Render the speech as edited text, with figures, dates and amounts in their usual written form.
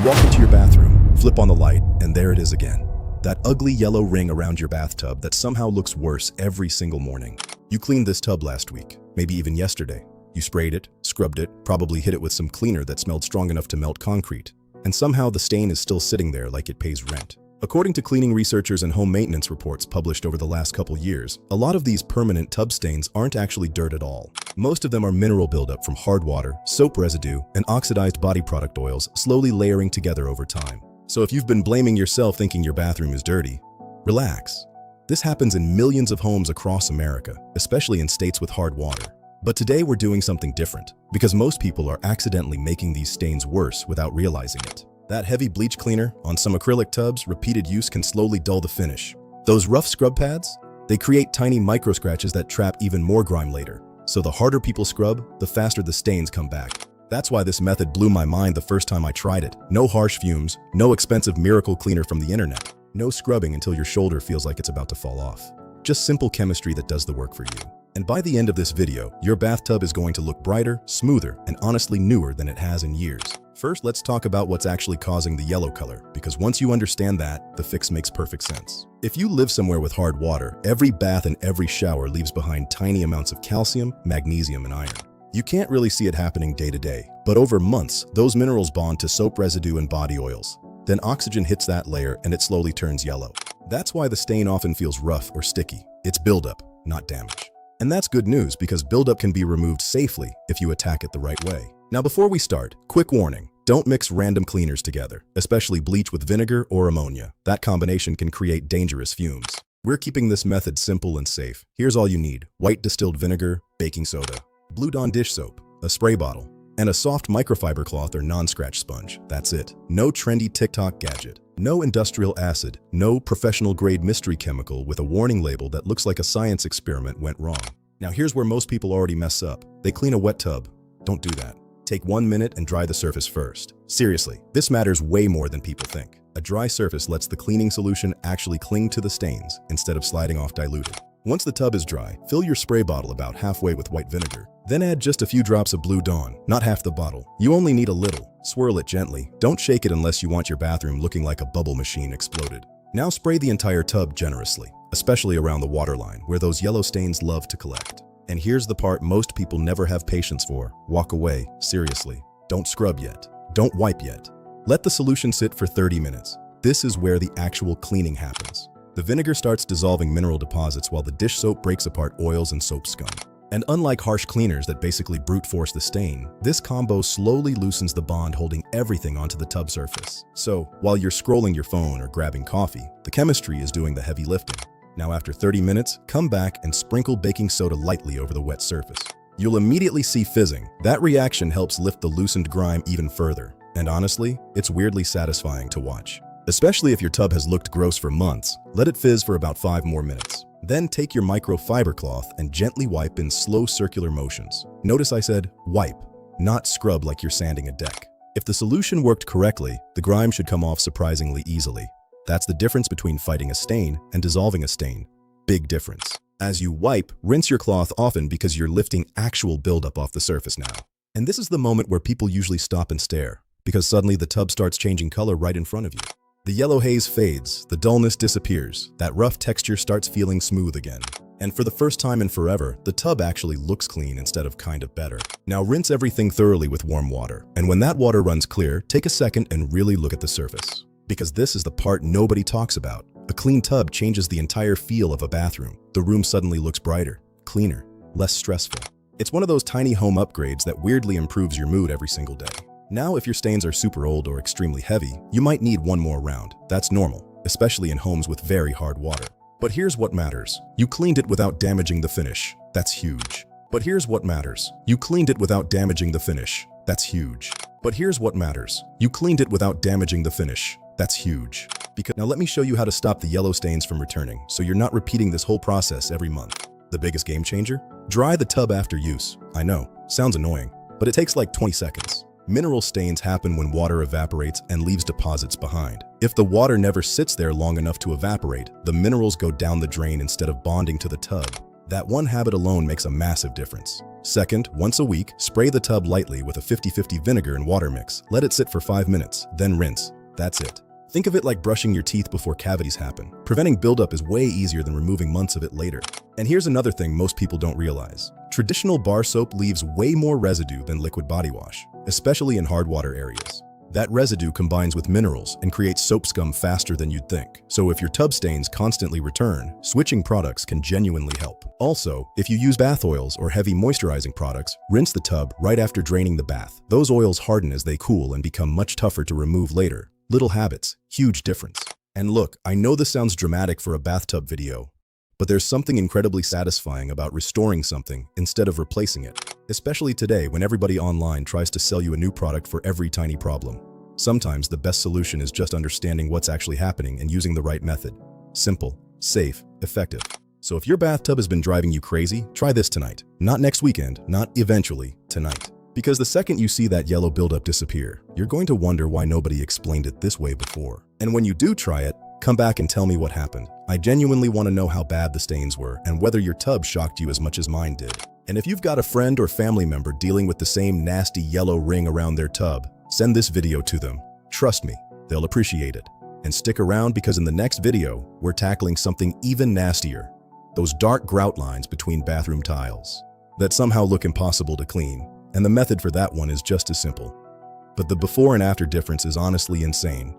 You walk into your bathroom, flip on the light, and there it is again. That ugly yellow ring around your bathtub that somehow looks worse every single morning. You cleaned this tub last week, maybe even yesterday. You sprayed it, scrubbed it, probably hit it with some cleaner that smelled strong enough to melt concrete. And somehow the stain is still sitting there like it pays rent. According to cleaning researchers and home maintenance reports published over the last couple years, a lot of these permanent tub stains aren't actually dirt at all. Most of them are mineral buildup from hard water, soap residue, and oxidized body product oils slowly layering together over time. So if you've been blaming yourself thinking your bathroom is dirty, relax. This happens in millions of homes across America, especially in states with hard water. But today we're doing something different, because most people are accidentally making these stains worse without realizing it. That heavy bleach cleaner on some acrylic tubs, repeated use can slowly dull the finish. Those rough scrub pads, they create tiny micro scratches that trap even more grime later. So the harder people scrub, the faster the stains come back. That's why this method blew my mind the first time I tried it. No harsh fumes, no expensive miracle cleaner from the internet, no scrubbing until your shoulder feels like it's about to fall off. Just simple chemistry that does the work for you. And by the end of this video, your bathtub is going to look brighter, smoother, and honestly newer than it has in years. First, let's talk about what's actually causing the yellow color, because once you understand that, the fix makes perfect sense. If you live somewhere with hard water, every bath and every shower leaves behind tiny amounts of calcium, magnesium, and iron. You can't really see it happening day to day, but over months, those minerals bond to soap residue and body oils. Then oxygen hits that layer and it slowly turns yellow. That's why the stain often feels rough or sticky. It's buildup, not damage. And that's good news because buildup can be removed safely if you attack it the right way. Now before we start, quick warning. Don't mix random cleaners together, especially bleach with vinegar or ammonia. That combination can create dangerous fumes. We're keeping this method simple and safe. Here's all you need: white distilled vinegar, baking soda, Blue Dawn dish soap, a spray bottle, and a soft microfiber cloth or non-scratch sponge. That's it. No trendy TikTok gadget. No industrial acid. No professional-grade mystery chemical with a warning label that looks like a science experiment went wrong. Now here's where most people already mess up. They clean a wet tub. Don't do that. Take 1 minute and dry the surface first. Seriously, this matters way more than people think. A dry surface lets the cleaning solution actually cling to the stains instead of sliding off diluted. Once the tub is dry, fill your spray bottle about halfway with white vinegar. Then add just a few drops of Blue Dawn, not half the bottle. You only need a little. Swirl it gently. Don't shake it unless you want your bathroom looking like a bubble machine exploded. Now spray the entire tub generously, especially around the waterline where those yellow stains love to collect. And here's the part most people never have patience for. Walk away, seriously. Don't scrub yet. Don't wipe yet. Let the solution sit for 30 minutes. This is where the actual cleaning happens. The vinegar starts dissolving mineral deposits while the dish soap breaks apart oils and soap scum. And unlike harsh cleaners that basically brute force the stain, this combo slowly loosens the bond holding everything onto the tub surface. So, while you're scrolling your phone or grabbing coffee, the chemistry is doing the heavy lifting. Now after 30 minutes, come back and sprinkle baking soda lightly over the wet surface. You'll immediately see fizzing. That reaction helps lift the loosened grime even further. And honestly, it's weirdly satisfying to watch. Especially if your tub has looked gross for months, let it fizz for about 5 more minutes. Then take your microfiber cloth and gently wipe in slow circular motions. Notice I said wipe, not scrub like you're sanding a deck. If the solution worked correctly, the grime should come off surprisingly easily. That's the difference between fighting a stain and dissolving a stain. Big difference. As you wipe, rinse your cloth often because you're lifting actual buildup off the surface now. And this is the moment where people usually stop and stare, because suddenly the tub starts changing color right in front of you. The yellow haze fades, the dullness disappears, that rough texture starts feeling smooth again. And for the first time in forever, the tub actually looks clean instead of kind of better. Now rinse everything thoroughly with warm water. And when that water runs clear, take a second and really look at the surface. Because this is the part nobody talks about. A clean tub changes the entire feel of a bathroom. The room suddenly looks brighter, cleaner, less stressful. It's one of those tiny home upgrades that weirdly improves your mood every single day. Now, if your stains are super old or extremely heavy, you might need one more round. That's normal, especially in homes with very hard water. But here's what matters. You cleaned it without damaging the finish. That's huge. But here's what matters. You cleaned it without damaging the finish. That's huge. But here's what matters. You cleaned it without damaging the finish. That's huge. Now let me show you how to stop the yellow stains from returning, so you're not repeating this whole process every month. The biggest game changer? Dry the tub after use. I know, sounds annoying, but it takes like 20 seconds. Mineral stains happen when water evaporates and leaves deposits behind. If the water never sits there long enough to evaporate, the minerals go down the drain instead of bonding to the tub. That one habit alone makes a massive difference. Second, once a week, spray the tub lightly with a 50-50 vinegar and water mix. Let it sit for 5 minutes, then rinse. That's it. Think of it like brushing your teeth before cavities happen. Preventing buildup is way easier than removing months of it later. And here's another thing most people don't realize. Traditional bar soap leaves way more residue than liquid body wash, especially in hard water areas. That residue combines with minerals and creates soap scum faster than you'd think. So if your tub stains constantly return, switching products can genuinely help. Also, if you use bath oils or heavy moisturizing products, rinse the tub right after draining the bath. Those oils harden as they cool and become much tougher to remove later. Little habits, huge difference. And look, I know this sounds dramatic for a bathtub video, but there's something incredibly satisfying about restoring something instead of replacing it. Especially today when everybody online tries to sell you a new product for every tiny problem. Sometimes the best solution is just understanding what's actually happening and using the right method. Simple, safe, effective. So if your bathtub has been driving you crazy, try this tonight. Not next weekend, not eventually, tonight. Because the second you see that yellow buildup disappear, you're going to wonder why nobody explained it this way before. And when you do try it, come back and tell me what happened. I genuinely want to know how bad the stains were and whether your tub shocked you as much as mine did. And if you've got a friend or family member dealing with the same nasty yellow ring around their tub, send this video to them. Trust me, they'll appreciate it. And stick around because in the next video, we're tackling something even nastier. Those dark grout lines between bathroom tiles that somehow look impossible to clean. And the method for that one is just as simple. But the before and after difference is honestly insane.